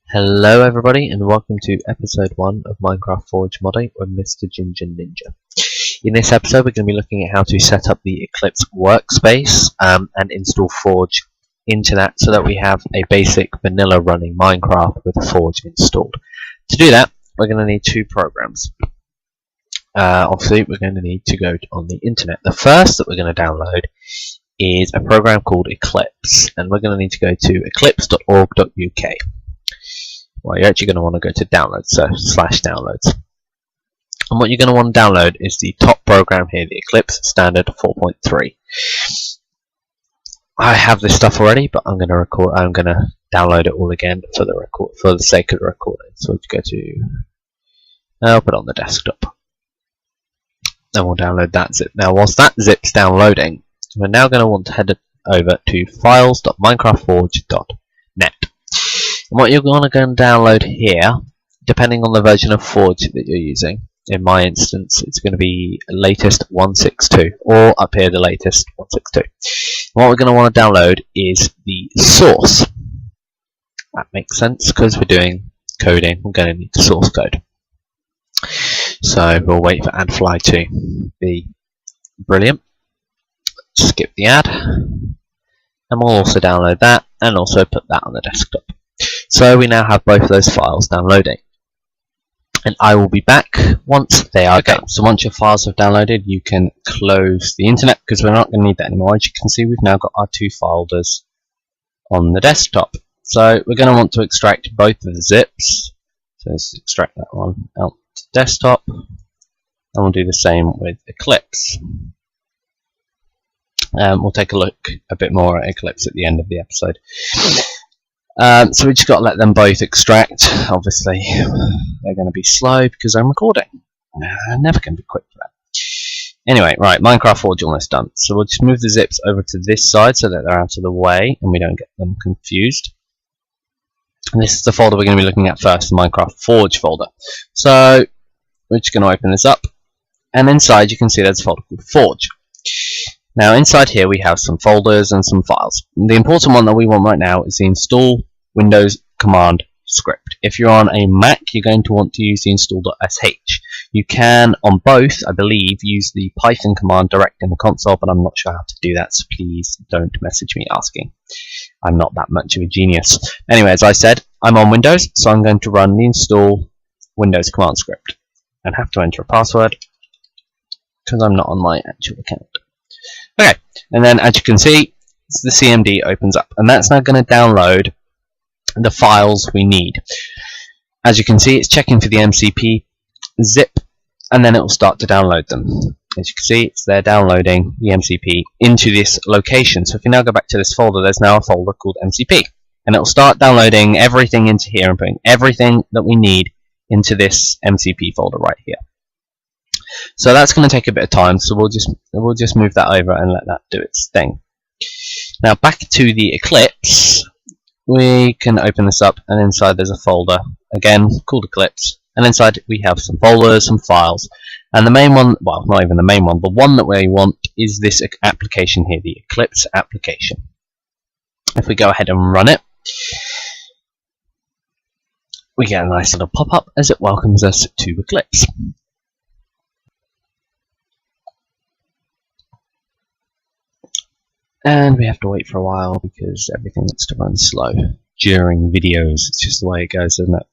Hello everybody and welcome to episode 1 of Minecraft Forge modding with MrrGingerNinja. In this episode we're going to be looking at how to set up the Eclipse workspace and install Forge into that so that we have a basic vanilla running Minecraft with Forge installed. To do that we're going to need two programs. Obviously we're going to need to go on the internet. The first that we're going to download is a program called Eclipse, and we're going to need to go to eclipse.org.uk. Well, you're actually going to want to go to downloads, so /downloads. And what you're going to want to download is the top program here, the Eclipse Standard 4.3. I have this stuff already, but I'm going to download it all again for the sake of the recording. So we'll go to, I'll put it on the desktop. Then we'll download that zip. Now, whilst that zip's downloading, we're now going to want to head over to files.minecraftforge.net. And what you're going to go and download here, depending on the version of Forge that you're using, in my instance it's going to be latest 162, or up here the latest 162. And what we're going to want to download is the source. That makes sense because we're doing coding, we're going to need the source code. So we'll wait for add_fly to be brilliant. Skip the ad, and we'll also download that and also put that on the desktop. So we now have both of those files downloading, and I will be back once they are done. So once your files have downloaded, you can close the internet because we're not going to need that anymore. As you can see, we've now got our two folders on the desktop. So we're going to want to extract both of the zips. So let's extract that one out to desktop, and we'll do the same with Eclipse. We'll take a look a bit more at Eclipse at the end of the episode. So we just got to let them both extract. Obviously, they're going to be slow because I'm recording. I'm never going to be quick for that. Anyway, right, Minecraft Forge almost done. So we'll just move the zips over to this side so that they're out of the way and we don't get them confused. And this is the folder we're going to be looking at first, the Minecraft Forge folder. So we're just going to open this up, and inside you can see there's a folder called Forge. Now inside here we have some folders and some files. The important one that we want right now is the install Windows command script. If you're on a Mac, you're going to want to use the install.sh. You can, on both, I believe, use the Python command direct in the console, but I'm not sure how to do that, so please don't message me asking. I'm not that much of a genius. Anyway, as I said, I'm on Windows, so I'm going to run the install Windows command script and have to enter a password because I'm not on my actual account. Okay, and then as you can see, the CMD opens up, and that's now going to download the files we need. As you can see, it's checking for the MCP zip, and then it will start to download them. As you can see, it's there downloading the MCP into this location. So if you now go back to this folder, there's now a folder called MCP, and it will start downloading everything into here and putting everything that we need into this MCP folder right here. So that's going to take a bit of time, so we'll just move that over and let that do its thing. Now back to the Eclipse, we can open this up, and inside there's a folder again called Eclipse, and inside we have some folders, some files, and the main one, well, not even the main one, the one that we want is this application here, the Eclipse application. If we go ahead and run it, we get a nice little pop-up as it welcomes us to Eclipse. And we have to wait for a while because everything needs to run slow during videos. It's just the way it goes, isn't it?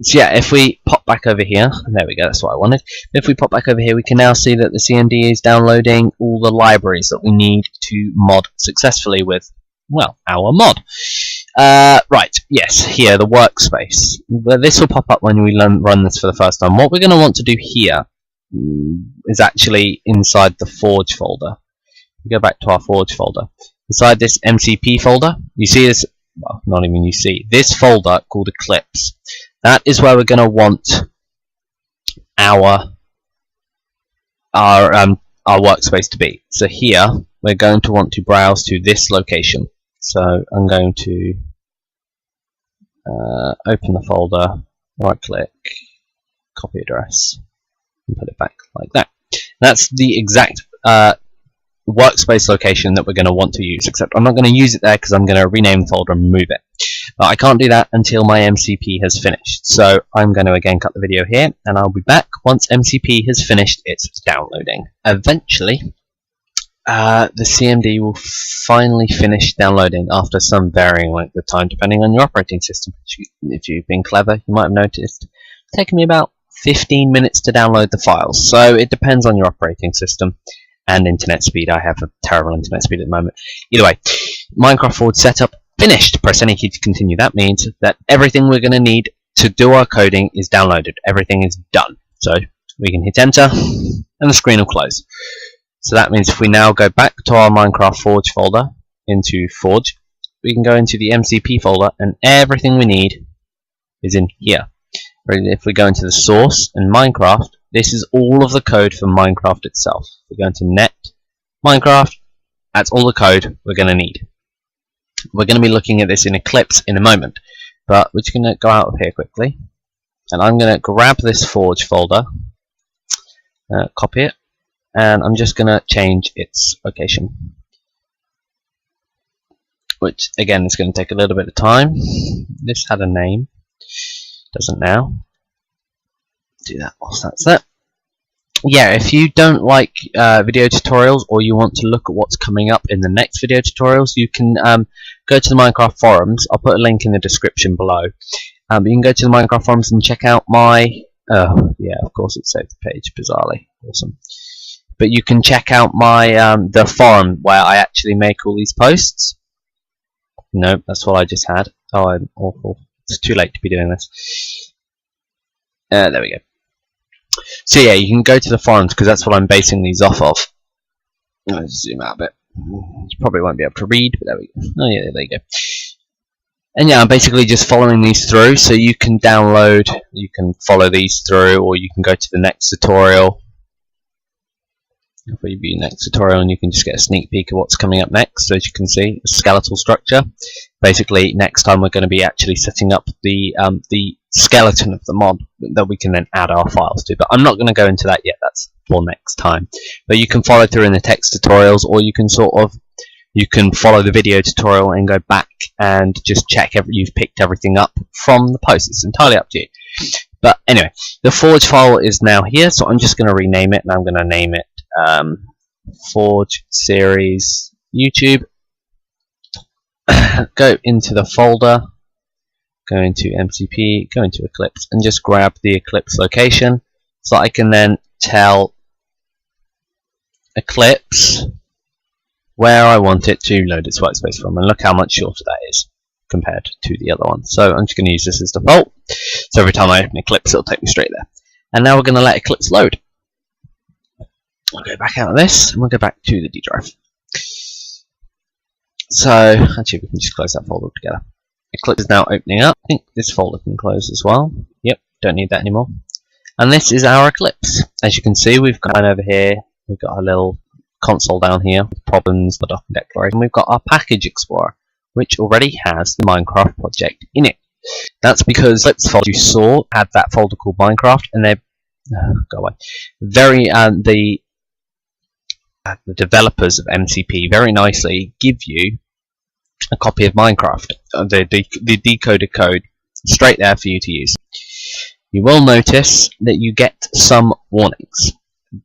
So yeah, if we pop back over here, there we go, that's what I wanted. If we pop back over here, we can now see that the CMD is downloading all the libraries that we need to mod successfully with, well, our mod. Right, yes, here, the workspace. This will pop up when we run this for the first time. What we're going to want to do here is actually inside the Forge folder. We go back to our Forge folder. Inside this MCP folder, you see this, well, not even you see, this folder called Eclipse. That is where we're going to want our workspace to be. So here, we're going to want to browse to this location. So I'm going to open the folder, right click, copy address, and put it back like that. That's the exact workspace location that we're going to want to use, except I'm not going to use it there because I'm going to rename the folder and move it. But I can't do that until my MCP has finished. So I'm going to again cut the video here, and I'll be back once MCP has finished its downloading. Eventually, the CMD will finally finish downloading after some varying length of time, depending on your operating system. If you've been clever, you might have noticed it's taken me about 15 minutes to download the files. So it depends on your operating system and internet speed. I have a terrible internet speed at the moment. Either way, Minecraft forward setup finished. Press any key to continue. That means that everything we're going to need to do our coding is downloaded. Everything is done. So we can hit enter and the screen will close. So that means if we now go back to our Minecraft Forge folder into Forge, we can go into the MCP folder and everything we need is in here. If we go into the source and Minecraft, this is all of the code for Minecraft itself. If we go into net, Minecraft, that's all the code we're going to need. We're going to be looking at this in Eclipse in a moment, but we're just going to go out of here quickly, and I'm going to grab this Forge folder, copy it, and I'm just going to change its location, which again is going to take a little bit of time. This had a name, doesn't now. Do that whilst that's there. Yeah, if you don't like video tutorials, or you want to look at what's coming up in the next video tutorials, you can go to the Minecraft forums. I'll put a link in the description below. You can go to the Minecraft forums and check out my yeah, of course it saved the page, bizarrely. Awesome. But you can check out my the forum where I actually make all these posts. No, that's what I just had. Oh, I'm awful. It's too late to be doing this. There we go. So yeah, you can go to the forums because that's what I'm basing these off of. Let's zoom out a bit. You probably won't be able to read, but there we go. Oh yeah, there you go. And yeah, I'm basically just following these through, so you can download, you can follow these through, or you can go to the next tutorial. If we view next tutorial, and you can just get a sneak peek of what's coming up next. So as you can see, a skeletal structure. Basically, next time we're going to be actually setting up the skeleton of the mod that we can then add our files to. But I'm not going to go into that yet. That's for next time. But you can follow through in the text tutorials, or you can you can follow the video tutorial and go back and just check you've picked everything up from the post. It's entirely up to you. But anyway, the Forge file is now here, so I'm just going to rename it, and I'm going to name it Forge Series YouTube. Go into the folder, go into MCP, go into Eclipse, and just grab the Eclipse location, so I can then tell Eclipse where I want it to load its workspace from. And look how much shorter that is compared to the other one. So I'm just going to use this as default. So every time I open Eclipse, it'll take me straight there. And now we're going to let Eclipse load. I'll go back out of this, and we'll go back to the D drive. So, actually, we can just close that folder together. Eclipse is now opening up. I think this folder can close as well. Yep, don't need that anymore. And this is our Eclipse. As you can see, we've got over here, we've got our little console down here, problems, the doc and declaration. We've got our package explorer, which already has the Minecraft project in it. That's because Eclipse folder you saw had that folder called Minecraft, and they're go away. The developers of MCP very nicely give you a copy of Minecraft, the decoded code, straight there for you to use. You will notice that you get some warnings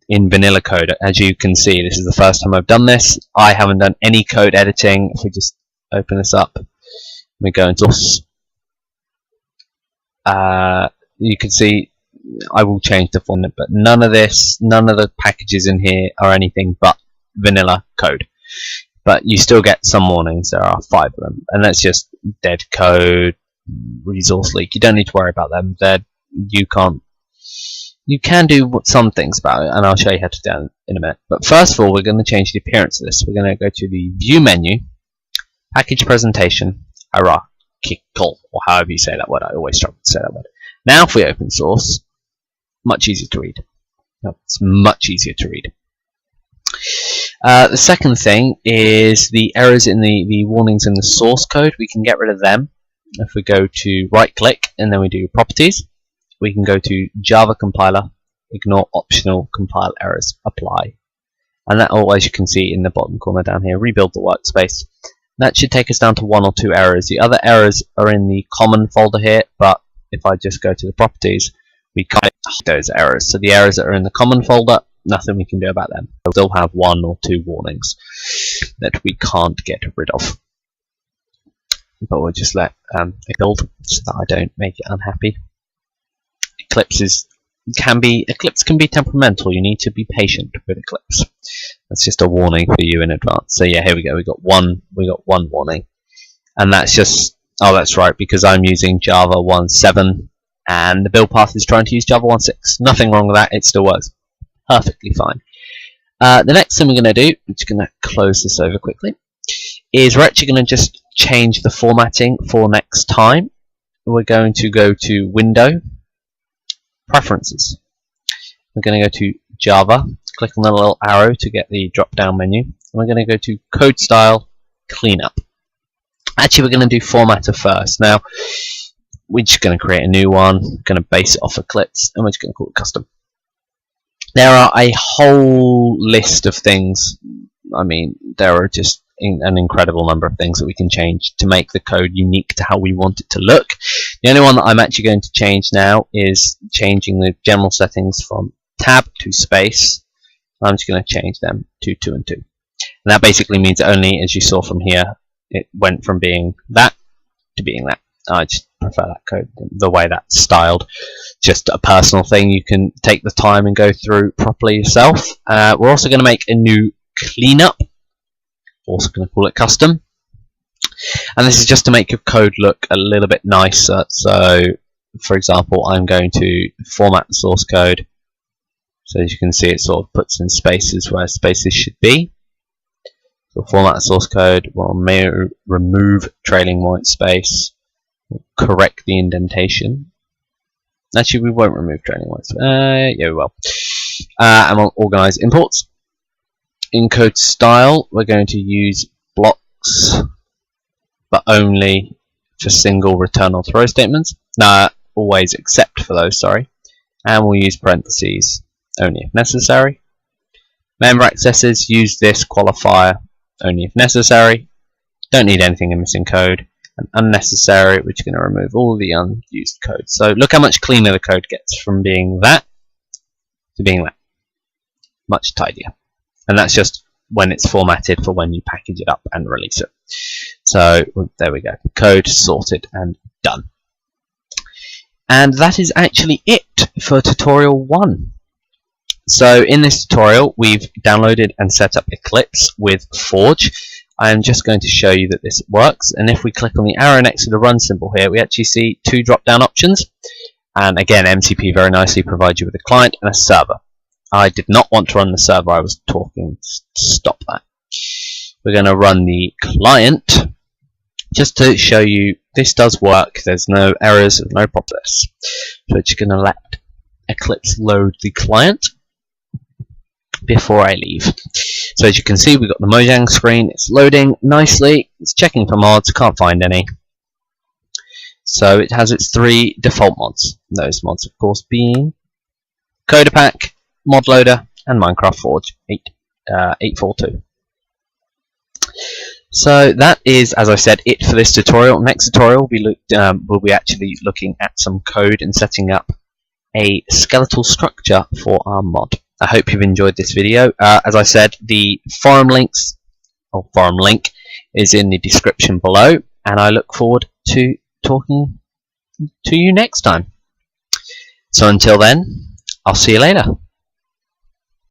in vanilla code. As you can see, this is the first time I've done this. I haven't done any code editing. If we just open this up, we go into source. You can see I will change the format, but none of the packages in here are anything but vanilla code. But you still get some warnings. There are 5 of them, and that's just dead code, resource leak. You don't need to worry about them. You can do some things about it, and I'll show you how to do that in a minute. But first of all, we're going to change the appearance of this. We're going to go to the View menu, Package Presentation, Hierarchical, or however you say that word. I always struggle to say that word. Now, if we open source, much easier to read. No, it's much easier to read. The second thing is the errors in the warnings in the source code. We can get rid of them if we go to right click and then we do properties. We can go to Java compiler, ignore optional compile errors, apply, and that, as you can see in the bottom corner down here, rebuild the workspace. That should take us down to 1 or 2 errors. The other errors are in the common folder here, but if I just go to the properties, we can't hide those errors. So the errors that are in the common folder, nothing we can do about them. We'll still have 1 or 2 warnings that we can't get rid of. But we'll just let it build so that I don't make it unhappy. Eclipse can be temperamental. You need to be patient with Eclipse. That's just a warning for you in advance. So yeah, here we go. We got one warning, and that's just, oh, that's right, because I'm using Java 1.7 and the build path is trying to use Java 1.6. Nothing wrong with that. It still works perfectly fine. The next thing we're going to do, I'm just going to close this over quickly, is we're actually going to just change the formatting for next time. We're going to go to Window, Preferences. We're going to go to Java, click on the little arrow to get the drop down menu, and we're going to go to Code Style, Cleanup. Actually, we're going to do Formatter first. Now, we're just going to create a new one, going to base it off Eclipse, and we're just going to call it Custom. There are a whole list of things. I mean, there are just an incredible number of things that we can change to make the code unique to how we want it to look. The only one that I'm actually going to change now is changing the general settings from tab to space. I'm just going to change them to 2 and 2. And that basically means only, as you saw from here, it went from being that to being that. I just prefer that code, the way that's styled. Just a personal thing. You can take the time and go through properly yourself. We're also going to make a new cleanup. Also going to call it Custom. And this is just to make your code look a little bit nicer. So, for example, I'm going to format the source code. So as you can see, it sort of puts in spaces where spaces should be. We'll format the source code. We'll remove trailing white space. We'll correct the indentation. Actually, we won't remove trailing white space. Yeah, we will. And we'll organize imports. In code style, we're going to use blocks, but only for single return or throw statements. No, always except for those, sorry. And we'll use parentheses only if necessary. Member accesses, use this qualifier only if necessary. Don't need anything in missing code. And unnecessary, which is going to remove all the unused code. So look how much cleaner the code gets from being that to being that. Much tidier. And that's just when it's formatted for when you package it up and release it. So there we go. Code sorted and done. And that is actually it for tutorial 1. So in this tutorial, we've downloaded and set up Eclipse with Forge. I am just going to show you that this works. And if we click on the arrow next to the run symbol here, we actually see 2 drop-down options. And again, MCP very nicely provides you with a client and a server. I did not want to run the server. I was talking. Stop that. We're going to run the client just to show you this does work. There's no errors, no problems. So we're just going to let Eclipse load the client before I leave. So as you can see, we've got the Mojang screen. It's loading nicely. It's checking for mods. Can't find any. So it has its 3 default mods. Those mods, of course, being CoderPack, ModLoader, and Minecraft Forge 8.4.2. So that is, as I said, it for this tutorial. Next tutorial we'll be actually looking at some code and setting up a skeletal structure for our mod. I hope you've enjoyed this video. As I said, the forum link is in the description below, and I look forward to talking to you next time. So until then, I'll see you later.